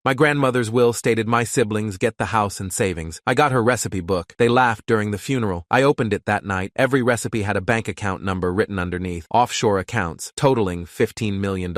My grandmother's will stated my siblings get the house and savings. I got her recipe book. They laughed during the funeral. I opened it that night. Every recipe had a bank account number written underneath. Offshore accounts, totaling $15 million.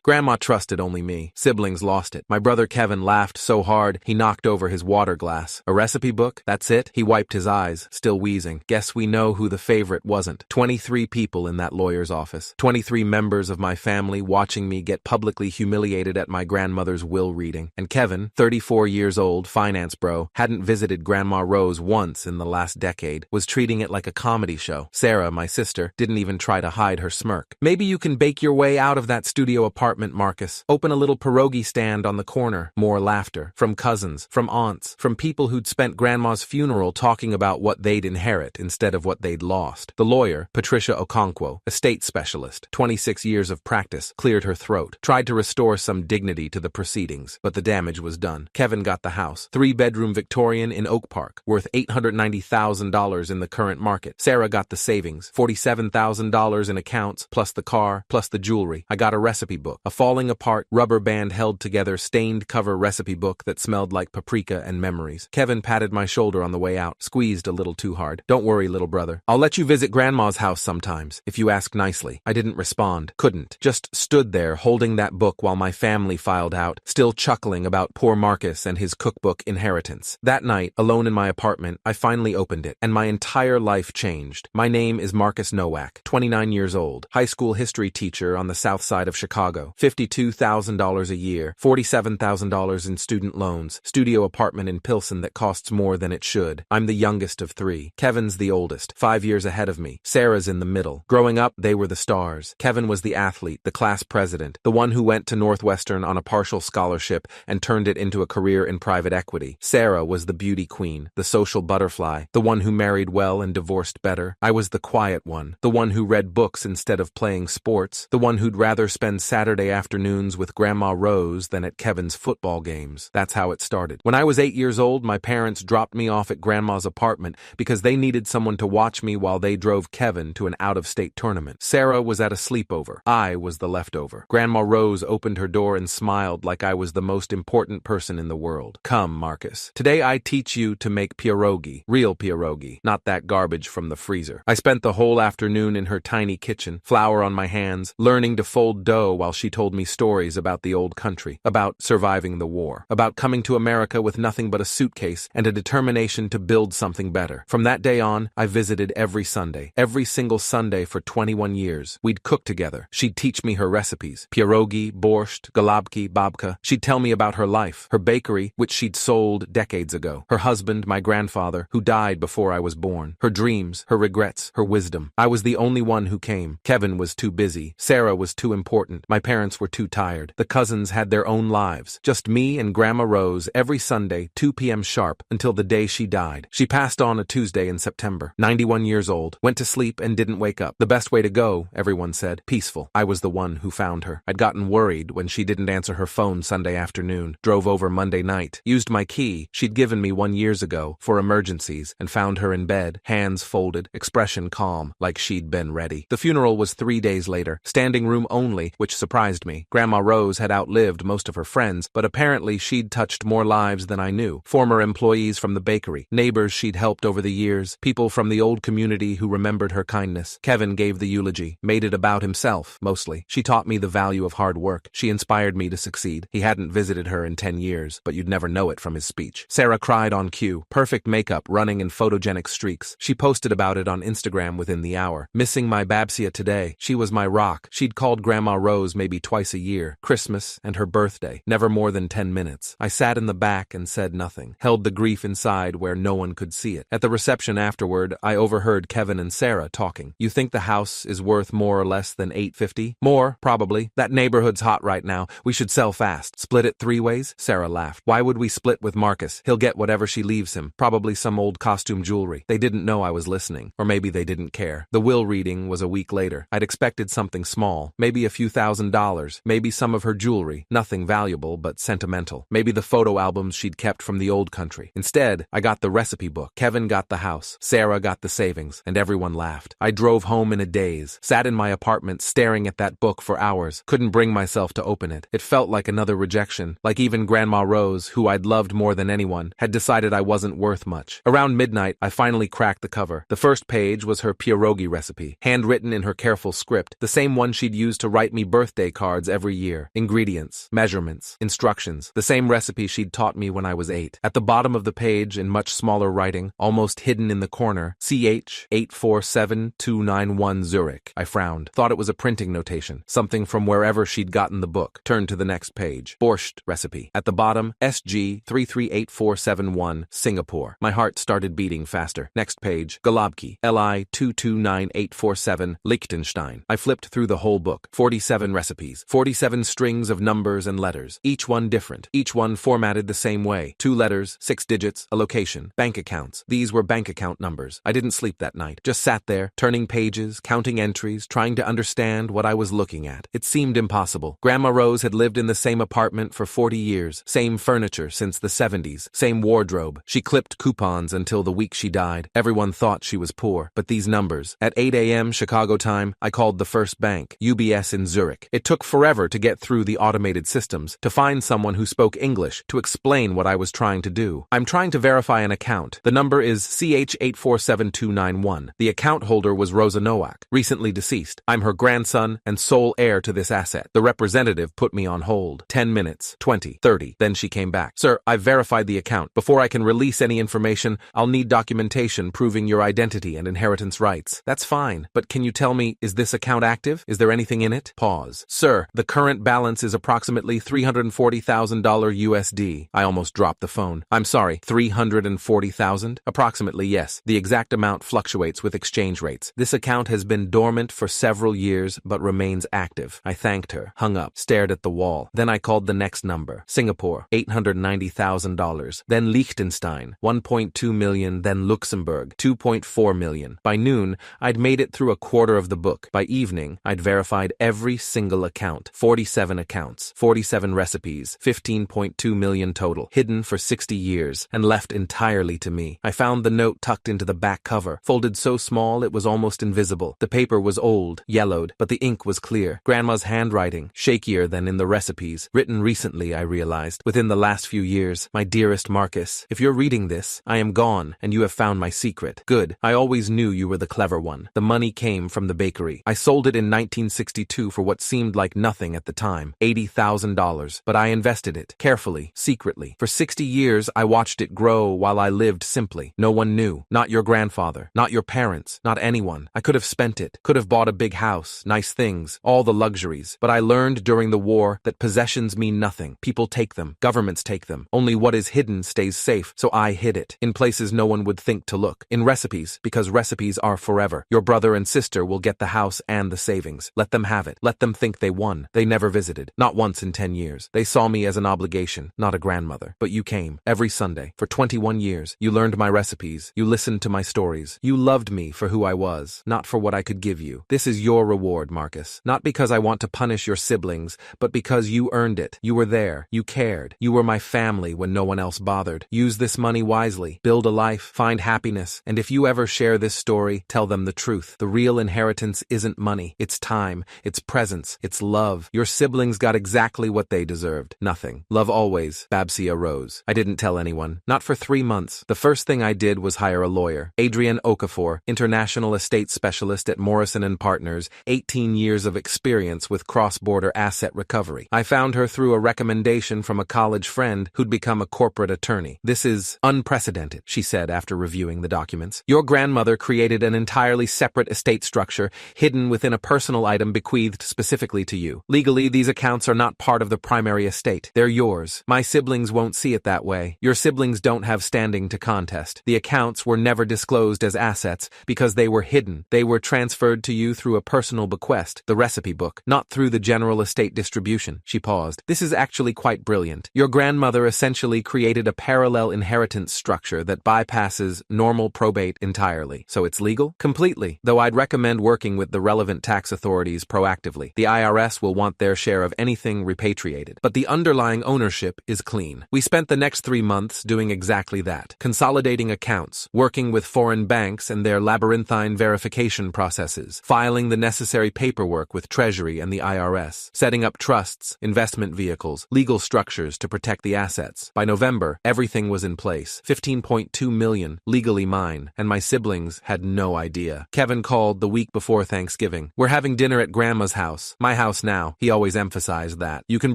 Grandma trusted only me. Siblings lost it. My brother Kevin laughed so hard, he knocked over his water glass. A recipe book? That's it? He wiped his eyes, still wheezing. Guess we know who the favorite wasn't. 23 people in that lawyer's office. 23 members of my family watching me get publicly humiliated at my grandmother's will reading. And Kevin, 34 years old, finance bro, hadn't visited Grandma Rose once in the last decade, was treating it like a comedy show. Sarah, my sister, didn't even try to hide her smirk. Maybe you can bake your way out of that studio apartment, Marcus. Open a little pierogi stand on the corner. More laughter. From cousins, from aunts, from people who'd spent Grandma's funeral talking about what they'd inherit instead of what they'd lost. The lawyer, Patricia Okonkwo, estate specialist, 26 years of practice, cleared her throat, tried to restore some dignity to the proceedings, but the damage was done. Kevin got the house, 3-bedroom Victorian in Oak Park, worth $890,000 in the current market. Sarah got the savings, $47,000 in accounts, plus the car, plus the jewelry. I got a recipe book, a falling apart, rubber band held together, stained cover recipe book that smelled like paprika and memories. Kevin patted my shoulder on the way out, squeezed a little too hard. Don't worry, little brother. I'll let you visit Grandma's house sometimes, if you ask nicely. I didn't respond, couldn't. Just stood there holding that book while my family filed out, still chuckling about poor Marcus and his cookbook inheritance. That night, alone in my apartment, I finally opened it, and my entire life changed. My name is Marcus Nowak, 29 years old, high school history teacher on the south side of Chicago, $52,000 a year, $47,000 in student loans, studio apartment in Pilsen that costs more than it should. I'm the youngest of 3. Kevin's the oldest, 5 years ahead of me. Sarah's in the middle. Growing up, they were the stars. Kevin was the athlete, the class president, the one who went to Northwestern on a partial scholarship and turned it into a career in private equity. Sarah was the beauty queen, the social butterfly, the one who married well and divorced better. I was the quiet one, the one who read books instead of playing sports, the one who'd rather spend Saturday afternoons with Grandma Rose than at Kevin's football games. That's how it started. When I was 8 years old, my parents dropped me off at Grandma's apartment because they needed someone to watch me while they drove Kevin to an out-of-state tournament. Sarah was at a sleepover. I was the leftover. Grandma Rose opened her door and smiled like I was the most important person in the world. Come, Marcus. Today I teach you to make pierogi. Real pierogi, not that garbage from the freezer. I spent the whole afternoon in her tiny kitchen, flour on my hands, learning to fold dough while she told me stories about the old country, about surviving the war, about coming to America with nothing but a suitcase and a determination to build something better. From that day on, I visited every Sunday, every single Sunday for 21 years. We'd cook together. She'd teach me her recipes. Pierogi, borscht, galabki, babka. She'd tell me about her life, her bakery, which she'd sold decades ago, her husband, my grandfather, who died before I was born, her dreams, her regrets, her wisdom. I was the only one who came. Kevin was too busy. Sarah was too important. My parents were too tired. The cousins had their own lives. Just me and Grandma Rose every Sunday, 2 p.m. sharp, until the day she died. She passed on a Tuesday in September. 91 years old. Went to sleep and didn't wake up. The best way to go, everyone said. Peaceful. I was the one who found her. I'd gotten worried when she didn't answer her phone Sunday afternoon. Drove over Monday night. Used my key she'd given me 1 year ago for emergencies and found her in bed, hands folded, expression calm, like she'd been ready. The funeral was 3 days later. Standing room only, which surprised me. Grandma Rose had outlived most of her friends, but apparently she'd touched more lives than I knew. Former employees from the bakery, neighbors she'd helped over the years, people from the old community who remembered her kindness. Kevin gave the eulogy, made it about himself, mostly. She taught me the value of hard work. She inspired me to succeed. He hadn't visited her in 10 years, but you'd never know it from his speech. Sarah cried on cue. Perfect makeup running in photogenic streaks. She posted about it on Instagram within the hour. Missing my Babsia today. She was my rock. She'd called Grandma Rose maybe twice a year. Christmas and her birthday. Never more than 10 minutes. I sat in the back and said nothing. Held the grief inside where no one could see it. At the reception afterward, I overheard Kevin and Sarah talking. You think the house is worth more or less than $850? More, probably. That neighborhood's hot right now. We should sell fast. Split it 3 ways? Sarah laughed. Why would we split with Marcus? He'll get whatever she leaves him. Probably some old costume jewelry. They didn't know I was listening. Or maybe they didn't care. The will reading was a week later. I'd expected something small. Maybe a few $1,000s. Maybe some of her jewelry. Nothing valuable, but sentimental. Maybe the photo albums she'd kept from the old country. Instead, I got the recipe book. Kevin got the house. Sarah got the savings. And everyone laughed. I drove home in a daze. Sat in my apartment staring at that book for hours. Couldn't bring myself to open it. It felt like another rejection. person, like even Grandma Rose, who I'd loved more than anyone, had decided I wasn't worth much. Around midnight, I finally cracked the cover. The first page was her pierogi recipe, handwritten in her careful script, the same one she'd used to write me birthday cards every year. Ingredients, measurements, instructions, the same recipe she'd taught me when I was 8. At the bottom of the page, in much smaller writing, almost hidden in the corner, CH 847291 Zurich. I frowned. Thought it was a printing notation, something from wherever she'd gotten the book. Turned to the next page. Borscht recipe. At the bottom, SG 338471 Singapore. My heart started beating faster. Next page. Galabki. LI 229847 Liechtenstein. I flipped through the whole book. 47 recipes. 47 strings of numbers and letters. Each one different. Each one formatted the same way. 2 letters, 6 digits, a location. Bank accounts. These were bank account numbers. I didn't sleep that night. Just sat there, turning pages, counting entries, trying to understand what I was looking at. It seemed impossible. Grandma Rose had lived in the same apartment for 40 years. Same furniture since the 70s. Same wardrobe. She clipped coupons until the week she died. Everyone thought she was poor. But these numbers. At 8 a.m. Chicago time, I called the first bank, UBS in Zurich. It took forever to get through the automated systems, to find someone who spoke English, to explain what I was trying to do. I'm trying to verify an account. The number is CH847291. The account holder was Rosa Nowak, recently deceased. I'm her grandson and sole heir to this asset. The representative put me on hold. 10 minutes, 20, 30. Then she came back. Sir, I've verified the account. Before I can release any information, I'll need documentation proving your identity and inheritance rights. That's fine, but can you tell me, is this account active? Is there anything in it? Pause. Sir, the current balance is approximately $340,000 USD. I almost dropped the phone. I'm sorry, 340,000? Approximately, yes. The exact amount fluctuates with exchange rates. This account has been dormant for several years, but remains active. I thanked her, hung up, stared at the wall. Then I called the next number. Singapore, $890,000. Then Liechtenstein, 1.2 million. Then Luxembourg, 2.4 million. By noon, I'd made it through a quarter of the book. By evening, I'd verified every single account. 47 accounts, 47 recipes, 15.2 million total, hidden for 60 years, and left entirely to me. I found the note tucked into the back cover, folded so small it was almost invisible. The paper was old, yellowed, but the ink was clear. Grandma's handwriting, shakier than in the recipes. Written recently, I realized, within the last few years. My dearest Marcus, if you're reading this, I am gone, and you have found my secret. Good. I always knew you were the clever one. The money came from the bakery. I sold it in 1962 for what seemed like nothing at the time, $80,000, but I invested it, carefully, secretly. For 60 years, I watched it grow while I lived simply. No one knew. Not your grandfather. Not your parents. Not anyone. I could have spent it. Could have bought a big house, nice things, all the luxuries. But I learned during the war that possessions mean nothing. People take them. Governments take them. Only what is hidden stays safe, so I hid it. In places no one would think to look. In recipes, because recipes are forever. Your brother and sister will get the house and the savings. Let them have it. Let them think they won. They never visited. Not once in 10 years. They saw me as an obligation, not a grandmother. But you came. Every Sunday. For 21 years. You learned my recipes. You listened to my stories. You loved me for who I was, not for what I could give you. This is your reward, Marcus. Not because I want to punish your siblings, but because you earned it. You were there. You cared. You were my family when no one else bothered. Use this money wisely. Build a life. Find happiness. And if you ever share this story, tell them the truth. The real inheritance isn't money. It's time. It's presence. It's love. Your siblings got exactly what they deserved. Nothing. Love always. Babsia Rose. I didn't tell anyone. Not for 3 months. The first thing I did was hire a lawyer. Adrian Okafor, international estate specialist at Morrison & Partners, 18 years of experience with cross-border asset recovery. I found her through a recommendation from a college friend who'd become a corporate attorney. This is unprecedented, she said after reviewing the documents. Your grandmother created an entirely separate estate structure hidden within a personal item bequeathed specifically to you. Legally, these accounts are not part of the primary estate. They're yours. My siblings won't see it that way. Your siblings don't have standing to contest. The accounts were never disclosed as assets because they were hidden. They were transferred to you through a personal bequest, the recipe book, not through the general estate distribution. She paused. This is actually quite brilliant. Your grandmother essentially created a parallel inheritance structure that bypasses normal probate entirely. So it's legal? Completely. Though I'd recommend working with the relevant tax authorities proactively. The IRS will want their share of anything repatriated. But the underlying ownership is clean. We spent the next 3 months doing exactly that. Consolidating accounts, working with foreign banks and their labyrinthine verification processes, filing the necessary paperwork with Treasury and the IRS, setting up trusts, investment vehicles, officials, legal structures to protect the assets. By November, everything was in place. 15.2 million, legally mine, and my siblings had no idea. Kevin called the week before Thanksgiving. We're having dinner at Grandma's house. My house now. He always emphasized that. You can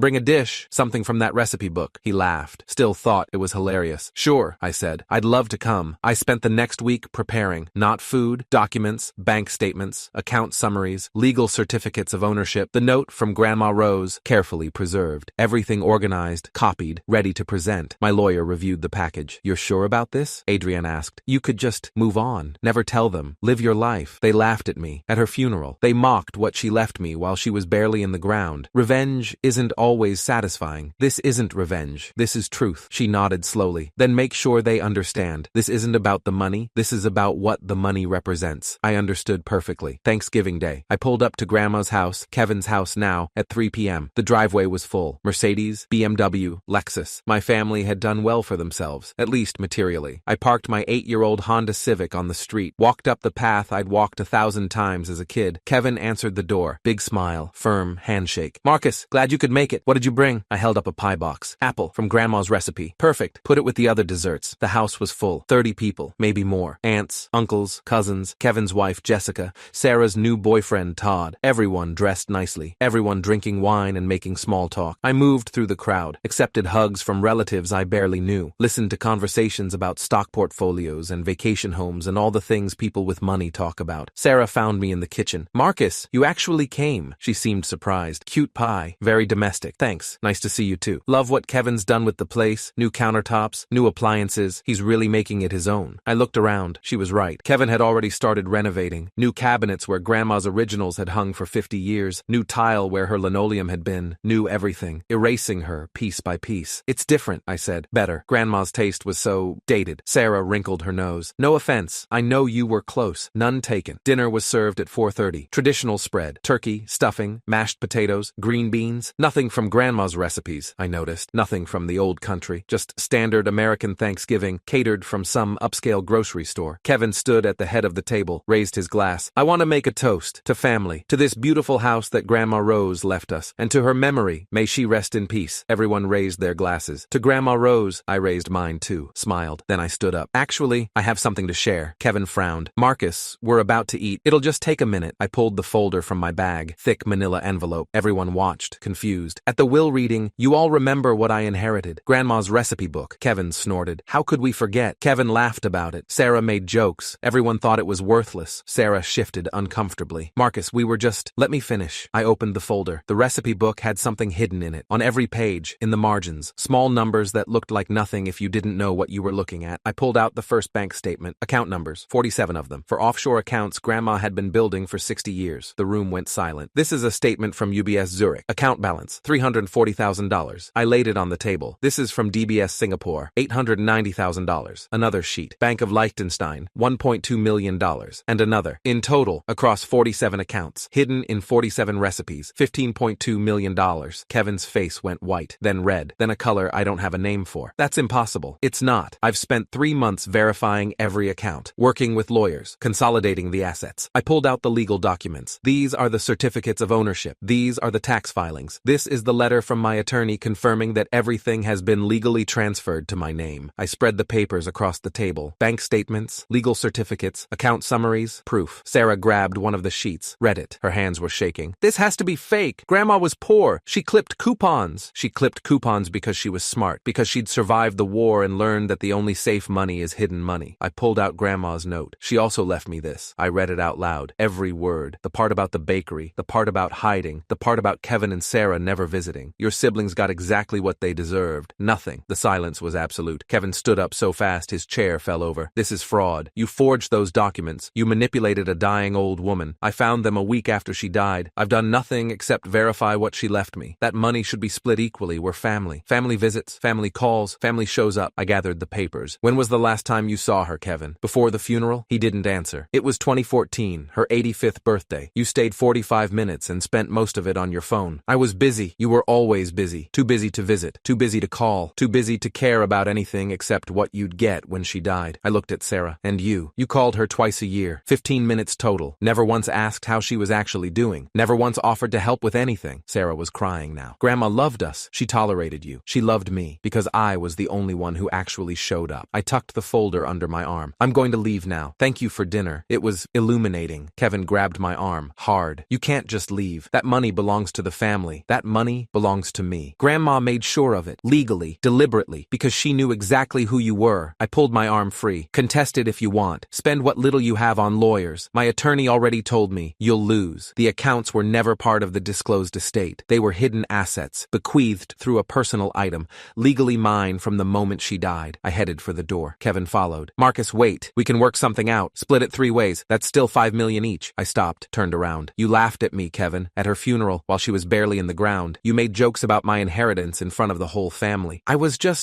bring a dish, something from that recipe book. He laughed. Still thought it was hilarious. Sure, I said. I'd love to come. I spent the next week preparing. Not food, documents, bank statements, account summaries, legal certificates of ownership, the note from Grandma Rose, carefully preserved. Everything organized, copied, ready to present. My lawyer reviewed the package. You're sure about this? Adrienne asked. You could just move on. Never tell them. Live your life. They laughed at me. At her funeral, they mocked what she left me while she was barely in the ground. Revenge isn't always satisfying. This isn't revenge. This is truth. She nodded slowly. Then make sure they understand. This isn't about the money. This is about what the money represents. I understood perfectly. Thanksgiving Day. I pulled up to Grandma's house, Kevin's house now, at 3 p.m. The driveway was full. Mercedes, BMW, Lexus. My family had done well for themselves, at least materially. I parked my 8-year-old Honda Civic on the street, walked up the path I'd walked 1,000 times as a kid. Kevin answered the door. Big smile, firm handshake. Marcus, glad you could make it. What did you bring? I held up a pie box. Apple, from Grandma's recipe. Perfect. Put it with the other desserts. The house was full. 30 people, maybe more. Aunts, uncles, cousins, Kevin's wife Jessica, Sarah's new boyfriend Todd. Everyone dressed nicely. Everyone drinking wine and making small talk. I moved through the crowd, accepted hugs from relatives I barely knew, listened to conversations about stock portfolios and vacation homes and all the things people with money talk about. Sarah found me in the kitchen. Marcus, you actually came. She seemed surprised. Cute pie. Very domestic. Thanks. Nice to see you too. Love what Kevin's done with the place. New countertops, new appliances. He's really making it his own. I looked around. She was right. Kevin had already started renovating. New cabinets where Grandma's originals had hung for 50 years. New tile where her linoleum had been. New everything. Erasing her piece by piece. It's different, I said. Better. Grandma's taste was so dated. Sarah wrinkled her nose. No offense. I know you were close. None taken. Dinner was served at 4:30. Traditional spread. Turkey, stuffing, mashed potatoes, green beans. Nothing from Grandma's recipes, I noticed. Nothing from the old country. Just standard American Thanksgiving, catered from some upscale grocery store. Kevin stood at the head of the table, raised his glass. I want to make a toast to family, to this beautiful house that Grandma Rose left us, and to her memory, may she rest in peace. Everyone raised their glasses. To Grandma Rose, I raised mine too, smiled. Then I stood up. Actually, I have something to share. Kevin frowned. Marcus, we're about to eat. It'll just take a minute. I pulled the folder from my bag, thick manila envelope. Everyone watched, confused. At the will reading, you all remember what I inherited. Grandma's recipe book. Kevin snorted. How could we forget? Kevin laughed about it. Sarah made jokes. Everyone thought it was worthless. Sarah shifted uncomfortably. Marcus, we were just... Let me finish. I opened the folder. The recipe book had something hidden in it. On every page, in the margins, small numbers that looked like nothing if you didn't know what you were looking at. I pulled out the first bank statement. Account numbers, 47 of them. For offshore accounts Grandma had been building for 60 years. The room went silent. This is a statement from UBS Zurich. Account balance, $340,000. I laid it on the table. This is from DBS Singapore, $890,000. Another sheet. Bank of Liechtenstein, $1.2 million. And another. In total, across 47 accounts, hidden in 47 recipes, $15.2 million. Kevin's face went white, then red, then a color I don't have a name for. That's impossible. It's not. I've spent 3 months verifying every account, working with lawyers, consolidating the assets. I pulled out the legal documents. These are the certificates of ownership. These are the tax filings. This is the letter from my attorney confirming that everything has been legally transferred to my name. I spread the papers across the table. Bank statements, legal certificates, account summaries, proof. Sarah grabbed one of the sheets, read it. Her hands were shaking. This has to be fake. Grandma was poor. She clipped coupons. She clipped coupons because she was smart, because she'd survived the war and learned that the only safe money is hidden money. I pulled out Grandma's note. She also left me this. I read it out loud. Every word. The part about the bakery, the part about hiding, the part about Kevin and Sarah never visiting. Your siblings got exactly what they deserved. Nothing. The silence was absolute. Kevin stood up so fast his chair fell over. This is fraud. You forged those documents. You manipulated a dying old woman. I found them a week after she died. I've done nothing except verify what she left me. That money should be split equally. We're family. Family visits, family calls, family shows up. I gathered the papers. When was the last time you saw her, Kevin? Before the funeral? He didn't answer. It was 2014, her 85th birthday. You stayed 45 minutes and spent most of it on your phone. I was busy. You were always busy. Too busy to visit. Too busy to call. Too busy to care about anything except what you'd get when she died. I looked at Sarah. And you. You called her twice a year. 15 minutes total. Never once asked how she was actually doing. Never once offered to help with anything. Sarah was crying now. Grandma loved us. She tolerated you. She loved me because I was the only one who actually showed up. I tucked the folder under my arm. I'm going to leave now. Thank you for dinner. It was illuminating. Kevin grabbed my arm hard. You can't just leave. That money belongs to the family. That money belongs to me. Grandma made sure of it, legally, deliberately, because she knew exactly who you were. I pulled my arm free. Contest it if you want. Spend what little you have on lawyers. My attorney already told me, you'll lose. The accounts were never part of the disclosed estate. They were hidden assets, bequeathed through a personal item, legally mine from the moment she died. I headed for the door. Kevin followed. Marcus, wait. We can work something out. Split it 3 ways. That's still $5 million each. I stopped, turned around. You laughed at me, Kevin, at her funeral while she was barely in the ground. You made jokes about my inheritance in front of the whole family.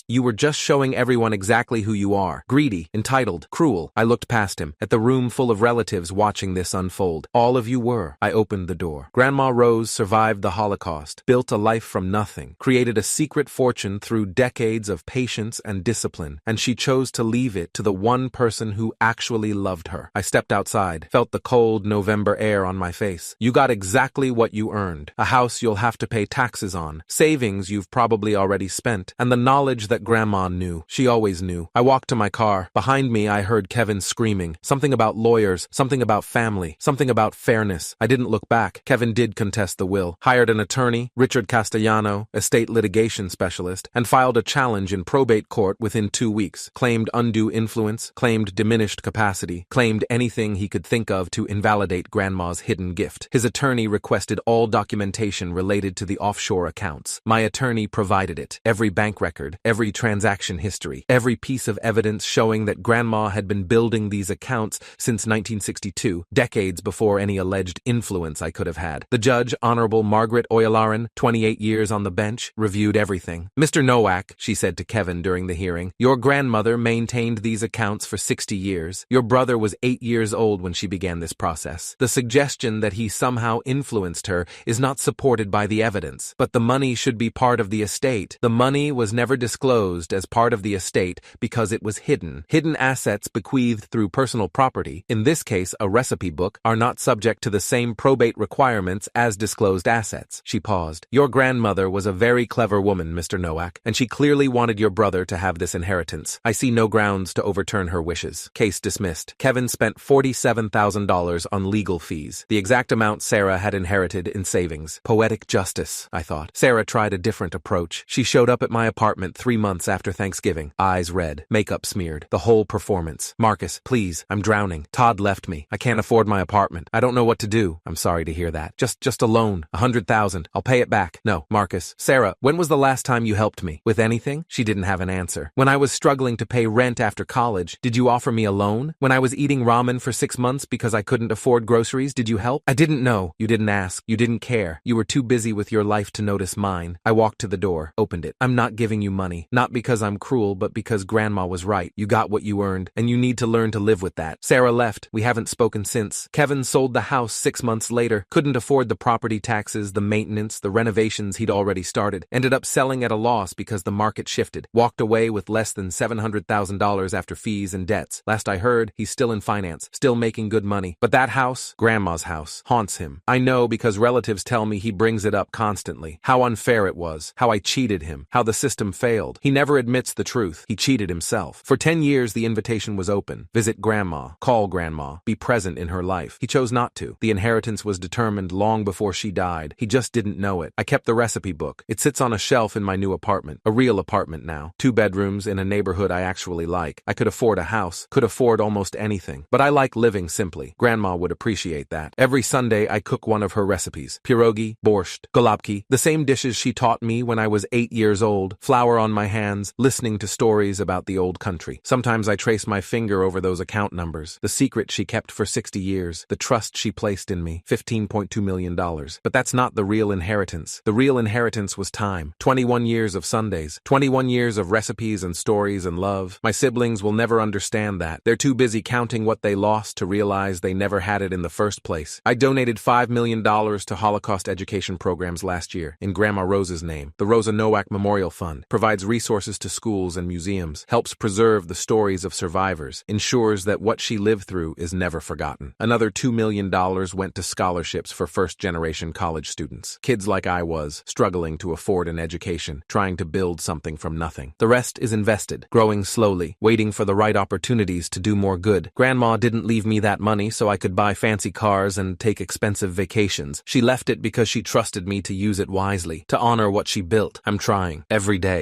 You were just showing everyone exactly who you are. Greedy, entitled, cruel. I looked past him, at the room full of relatives watching this unfold. All of you were. I opened the door. Grandma Rose survived the Holocaust, built a life from nothing, created a secret fortune through decades of patience and discipline, and she chose to leave it to the one person who actually loved her. I stepped outside, felt the cold November air on my face. You got exactly what you earned. A house you'll have to pay taxes on, savings you've probably already spent, and the knowledge that Grandma knew. She always knew. I walked to my car. Behind me, I heard Kevin screaming. Something about lawyers, something about family, something about fairness. I didn't look back. Kevin did contest the will, hired an attorney, Richard Castellano, estate litigation specialist, and filed a challenge in probate court within 2 weeks, claimed undue influence, claimed diminished capacity, claimed anything he could think of to invalidate Grandma's hidden gift. His attorney requested all documentation related to the offshore accounts. My attorney provided it. Every bank record, every transaction history, every piece of evidence showing that Grandma had been building these accounts since 1962, decades before any alleged influence I could have had. The judge, Honorable Margaret Oyalaran, 28 years on the bench, reviewed everything. Mr. Nowak, she said to Kevin during the hearing, your grandmother maintained these accounts for 60 years. Your brother was 8 years old when she began this process. The suggestion that he somehow influenced her is not supported by the evidence, but the money should be part of the estate. The money was never disclosed as part of the estate because it was hidden. Hidden assets bequeathed through personal property, in this case a recipe book, are not subject to the same probate requirements as disclosed assets. She paused. Your grandmother was a very clever woman, Mr. Nowak, and she clearly wanted your brother to have this inheritance. I see no grounds to overturn her wishes. Case dismissed. Kevin spent $47,000 on legal fees, the exact amount Sarah had inherited in savings. Poetic justice, I thought. Sarah tried a different approach. She showed up at my apartment 3 months after Thanksgiving. Eyes red, makeup smeared, the whole performance. Marcus, please, I'm drowning. Todd left me. I can't afford my apartment. I don't know what to do. I'm sorry to hear that. Just a loan. $100,000. I'll pay it back. No, Marcus. Sarah, when was the last time you helped me? With anything? She didn't have an answer. When I was struggling to pay rent after college, did you offer me a loan? When I was eating ramen for 6 months because I couldn't afford groceries, did you help? I didn't know. You didn't ask. You didn't care. You were too busy with your life to notice mine. I walked to the door, opened it. I'm not giving you money. Not because I'm cruel, but because Grandma was right. You got what you earned, and you need to learn to live with that. Sarah left. We haven't spoken since. Kevin sold the house 6 months later. Couldn't afford the property taxes, the maintenance, the renovations he'd already started. Ended up selling at a loss because the market shifted. Walked away with less than $700,000 after fees and debts. Last I heard, he's still in finance, still making good money. But that house, Grandma's house, haunts him. I know because relatives tell me he brings it up constantly. How unfair it was. How I cheated him. How the system failed. He never admits the truth. He cheated himself. For 10 years, the invitation was open. Visit Grandma. Call Grandma. Be present in her life. He chose not to. The inheritance was determined long before she died. He just didn't know it. I kept the recipe book. It sits on a shelf in my new apartment. A real apartment now. 2 bedrooms in a neighborhood I actually like. I could afford a house. Could afford almost anything. But I like living simply. Grandma would appreciate that. Every Sunday, I cook one of her recipes. Pierogi, borscht, golubki, the same dishes she taught me when I was 8 years old. Flour on my hands, listening to stories about the old country. Sometimes I trace my finger over those account numbers. The secret she kept for 60 years. The trust she placed in me. $15.2 million. But that's not the real inheritance. The real inheritance was time. 21 years of Sundays. 21 years of recipes and stories and love. My siblings will never understand that. They're too busy counting what they lost to realize they never had it in the first place. I donated $5 million to Holocaust education programs last year in Grandma Rose's name. The Rosa Nowak Memorial Fund provides resources to schools and museums, helps preserve the stories of survivors, ensures that what she lived through is never forgotten. Another $2 million went to scholarships for first-generation college students. Kids like I was, struggling to afford an education, trying to build something from nothing. The rest is invested, growing slowly, waiting for the right opportunities to do more good. Grandma didn't leave me that money so I could buy fancy cars and take expensive vacations. She left it because she trusted me to use it wisely, to honor what she built. I'm trying, every day.